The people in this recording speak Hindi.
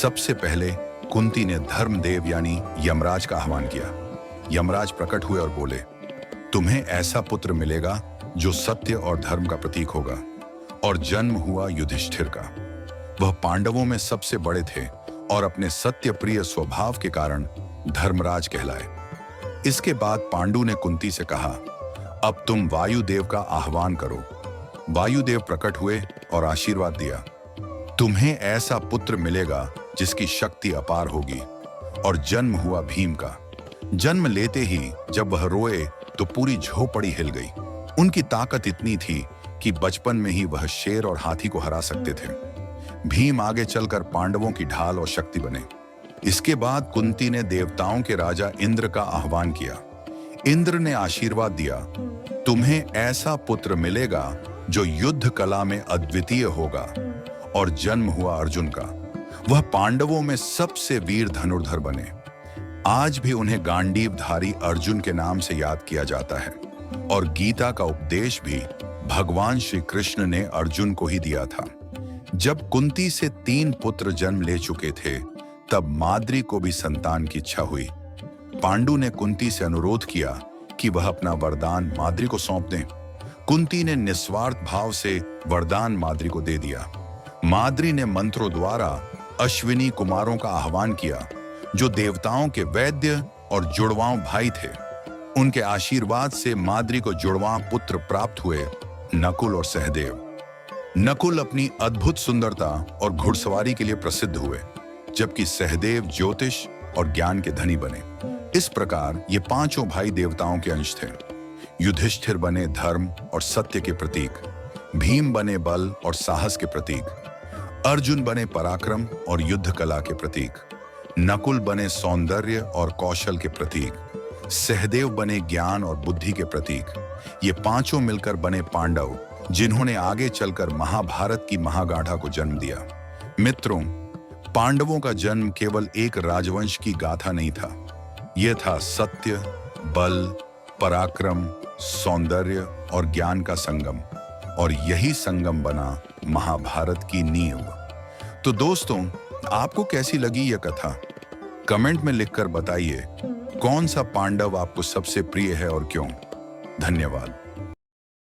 सबसे पहले कुंती ने धर्मदेव यानी यमराज का आह्वान किया। यमराज प्रकट हुए और बोले, तुम्हें ऐसा पुत्र मिलेगा जो सत्य और धर्म का प्रतीक होगा। और जन्म हुआ युधिष्ठिर का। वह पांडवों में सबसे बड़े थे और अपने सत्य प्रिय स्वभाव के कारण धर्मराज कहलाए। इसके बाद पांडु ने कुंती से कहा, अब तुम वायुदेव का आह्वान करो। वायुदेव प्रकट हुए और आशीर्वाद दिया, तुम्हें ऐसा पुत्र मिलेगा जिसकी शक्ति अपार होगी। और जन्म हुआ भीम का। जन्म लेते ही जब वह रोए तो पूरी झोपड़ी हिल गई। उनकी ताकत इतनी थी कि बचपन में ही वह शेर और हाथी को हरा सकते थे। भीम आगे चलकर पांडवों की ढाल और शक्ति बने। इसके बाद कुंती ने देवताओं के राजा इंद्र का आह्वान किया। इंद्र ने आशीर्वाद दिया, तुम्हें ऐसा पुत्र मिलेगा जो युद्ध कला में अद्वितीय होगा। और जन्म हुआ अर्जुन का। वह पांडवों में सबसे वीर धनुर्धर बने। आज भी उन्हें गांडीवधारी अर्जुन के नाम से याद किया जाता है। और गीता का उपदेश भी भगवान श्री कृष्ण ने अर्जुन को ही दिया था। जब कुंती से 3 पुत्र जन्म ले चुके थे, तब माद्री को भी संतान की इच्छा हुई। पांडु ने कुंती से अनुरोध किया कि वह अपना वरदान माद्री को सौंप दें। कुंती ने निस्वार्थ भाव से वरदान माद्री को दे दिया। माद्री ने मंत्रों द्वारा अश्विनी कुमारों का आह्वान किया, जो देवताओं के वैद्य और जुड़वां भाई थे। उनके आशीर्वाद से माद्री को जुड़वां पुत्र प्राप्त हुए, नकुल और सहदेव। नकुल अपनी अद्भुत सुंदरता और घुड़सवारी के लिए प्रसिद्ध हुए, जबकि सहदेव ज्योतिष और ज्ञान के धनी बने। इस प्रकार ये 5 भाई देवताओं के अंश थे। युधिष्ठिर बने धर्म और सत्य के प्रतीक, भीम बने बल और साहस के प्रतीक, अर्जुन बने पराक्रम और युद्ध कला के प्रतीक, नकुल बने सौंदर्य और कौशल के प्रतीक, सहदेव बने ज्ञान और बुद्धि के प्रतीक। ये 5 मिलकर बने पांडव, जिन्होंने आगे चलकर महाभारत की महागाथा को जन्म दिया। मित्रों, पांडवों का जन्म केवल एक राजवंश की गाथा नहीं था। यह था सत्य, बल, पराक्रम, सौंदर्य और ज्ञान का संगम। और यही संगम बना महाभारत की नींव। तो दोस्तों, आपको कैसी लगी यह कथा? कमेंट में लिखकर बताइए, कौन सा पांडव आपको सबसे प्रिय है और क्यों? धन्यवाद।